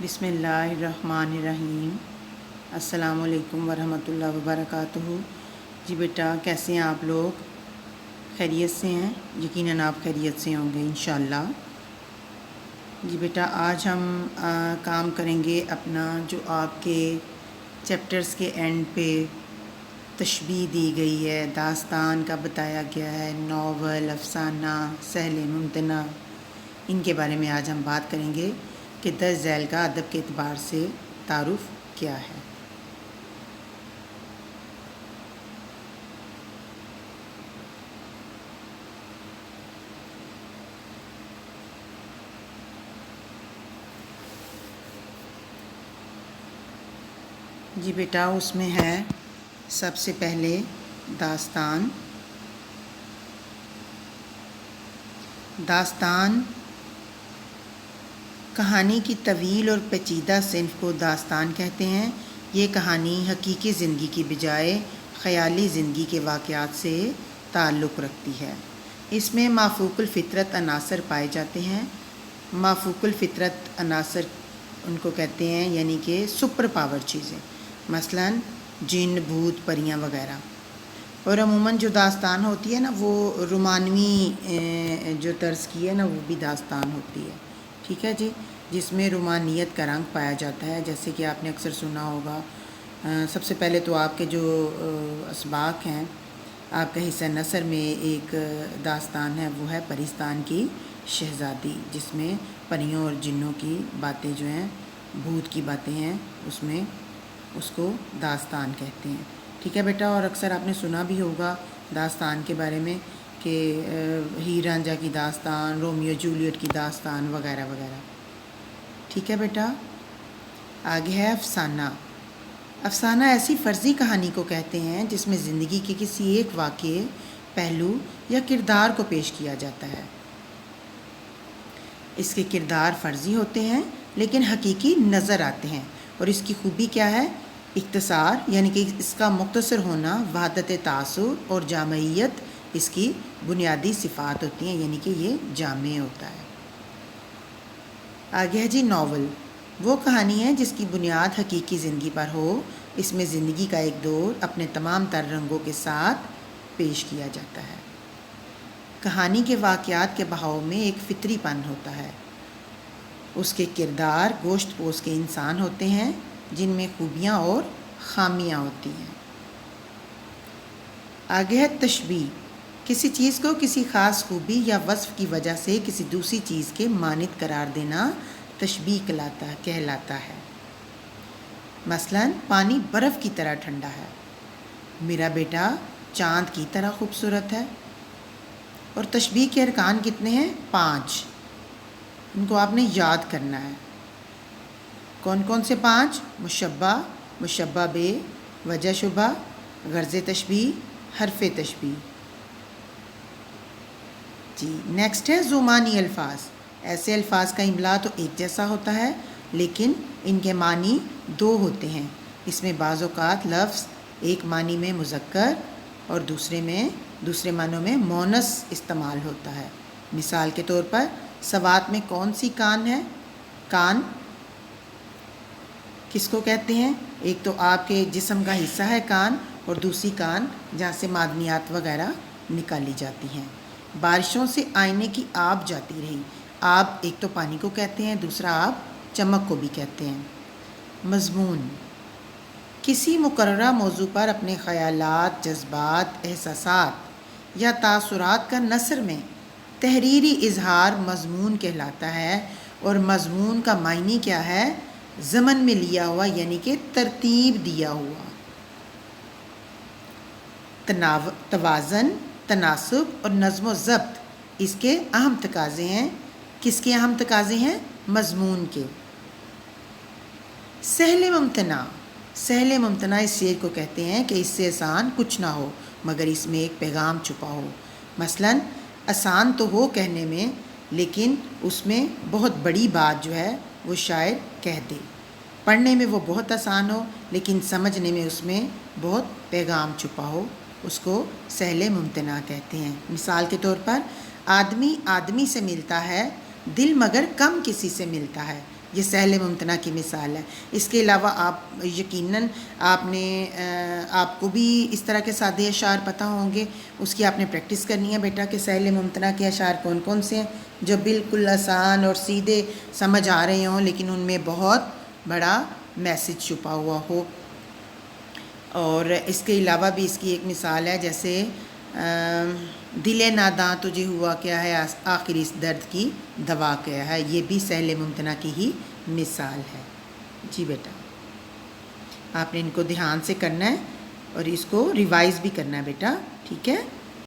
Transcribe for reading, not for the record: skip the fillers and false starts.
بسم اللہ الرحمن الرحیم۔ السلام علیکم ورحمۃ اللہ وبرکاتہ۔ جی بیٹا، کیسے ہیں آپ لوگ؟ خیریت سے ہیں؟ یقیناً آپ خیریت سے ہوں گے انشاءاللہ۔ جی بیٹا، آج ہم کام کریں گے اپنا جو آپ کے چیپٹرز کے اینڈ پہ تشبیہ دی گئی ہے، داستان کا بتایا گیا ہے، ناول، افسانہ، سہل ممتنع، ان کے بارے میں آج ہم بات کریں گے کہ 10 ذیل کا ادب کے اعتبار سے تعارف کیا ہے۔ جی بیٹا، اس میں ہے سب سے پہلے داستان۔ داستان کہانی کی طویل اور پیچیدہ صنف کو داستان کہتے ہیں۔ یہ کہانی حقیقی زندگی کی بجائے خیالی زندگی کے واقعات سے تعلق رکھتی ہے۔ اس میں مافوق الفطرت عناصر پائے جاتے ہیں۔ مافوق الفطرت عناصر ان کو کہتے ہیں یعنی کہ سپر پاور چیزیں، مثلاً جن، بھوت، پریاں وغیرہ۔ اور عموماً جو داستان ہوتی ہے نا، وہ رومانوی جو طرز کی ہے نا، وہ بھی داستان ہوتی ہے، ٹھیک ہے جی، جس میں رومانیت کا رنگ پایا جاتا ہے، جیسے کہ آپ نے اکثر سنا ہوگا۔ سب سے پہلے تو آپ کے جو اسباق ہیں، آپ کا حصہ نثر میں ایک داستان ہے، وہ ہے پریستان کی شہزادی، جس میں پریوں اور جنوں کی باتیں جو ہیں، بھوت کی باتیں ہیں، اس میں اس کو داستان کہتے ہیں، ٹھیک ہے بیٹا۔ اور اکثر آپ نے سنا بھی ہوگا داستان کے بارے میں کہ ہیر رانجھا کی داستان، رومیو جولیٹ کی داستان وغیرہ وغیرہ، ٹھیک ہے بیٹا۔ آگے ہے افسانہ۔ افسانہ ایسی فرضی کہانی کو کہتے ہیں جس میں زندگی کے کسی ایک واقعے، پہلو یا کردار کو پیش کیا جاتا ہے۔ اس کے کردار فرضی ہوتے ہیں لیکن حقیقی نظر آتے ہیں، اور اس کی خوبی کیا ہے؟ اختصار، یعنی کہ اس کا مختصر ہونا، وحدت تاثر اور جامعیت اس کی بنیادی صفات ہوتی ہیں، یعنی کہ یہ جامع ہوتا ہے۔ آگے ہے جی ناول۔ وہ کہانی ہے جس کی بنیاد حقیقی زندگی پر ہو۔ اس میں زندگی کا ایک دور اپنے تمام تر رنگوں کے ساتھ پیش کیا جاتا ہے۔ کہانی کے واقعات کے بہاؤ میں ایک فطری پن ہوتا ہے۔ اس کے کردار گوشت پوش کے انسان ہوتے ہیں جن میں خوبیاں اور خامیاں ہوتی ہیں۔ آگے ہے تشبیہ۔ کسی چیز کو کسی خاص خوبی یا وصف کی وجہ سے کسی دوسری چیز کے مانند قرار دینا تشبیہ کہلاتا ہے۔ مثلاً پانی برف کی طرح ٹھنڈا ہے، میرا بیٹا چاند کی طرح خوبصورت ہے۔ اور تشبیہ کے ارکان کتنے ہیں؟ 5۔ ان کو آپ نے یاد کرنا ہے۔ کون کون سے 5؟ مشبہ، مشبہ بے، وجہ شبہ، غرض تشبیہ، حرف تشبیہ۔ جی نیکسٹ ہے زمانی الفاظ۔ ایسے الفاظ کا املا تو ایک جیسا ہوتا ہے لیکن ان کے معنی 2 ہوتے ہیں۔ اس میں بعض اوقات لفظ ایک معنی میں مذکر اور دوسرے معنوں میں مونس استعمال ہوتا ہے۔ مثال کے طور پر سوات میں کون سی کان ہے؟ کان کس کو کہتے ہیں؟ ایک تو آپ کے جسم کا حصہ ہے کان، اور دوسری کان جہاں سے معدنیات وغیرہ نکالی جاتی ہیں۔ بارشوں سے آئینے کی آب جاتی رہی۔ آب ایک تو پانی کو کہتے ہیں، دوسرا آب چمک کو بھی کہتے ہیں۔ مضمون، کسی مقررہ موضوع پر اپنے خیالات، جذبات، احساسات یا تاثرات کا نثر میں تحریری اظہار مضمون کہلاتا ہے۔ اور مضمون کا معنی کیا ہے؟ ضمن میں لیا ہوا، یعنی کہ ترتیب دیا ہوا۔ توازن، تناسب اور نظم و ضبط اس کے اہم تقاضے ہیں۔ کس کے اہم تقاضے ہیں؟ مضمون کے۔ سہل ممتنع، سہل ممتنع اس شعر کو کہتے ہیں کہ اس سے آسان کچھ نہ ہو مگر اس میں ایک پیغام چھپا ہو۔ مثلاً آسان تو ہو کہنے میں لیکن اس میں بہت بڑی بات جو ہے وہ شاعر کہہ دے۔ پڑھنے میں وہ بہت آسان ہو لیکن سمجھنے میں اس میں بہت پیغام چھپا ہو، اس کو سہل ممتنع کہتے ہیں۔ مثال کے طور پر آدمی آدمی سے ملتا ہے، دل مگر کم کسی سے ملتا ہے۔ یہ سہل ممتنع کی مثال ہے۔ اس کے علاوہ آپ یقیناً آپ کو بھی اس طرح کے سادے اشعار پتہ ہوں گے، اس کی آپ نے پریکٹس کرنی ہے بیٹا کہ سہل ممتنع کے اشعار کون کون سے ہیں جو بالکل آسان اور سیدھے سمجھ آ رہے ہوں لیکن ان میں بہت بڑا میسج چھپا ہوا ہو۔ اور اس کے علاوہ بھی اس کی ایک مثال ہے، جیسے دل ناداں تجھے ہوا کیا ہے، آخر اس درد کی دوا کیا ہے، یہ بھی سہل ممتنع کی ہی مثال ہے۔ جی بیٹا، آپ نے ان کو دھیان سے کرنا ہے اور اس کو ریوائز بھی کرنا ہے بیٹا، ٹھیک ہے۔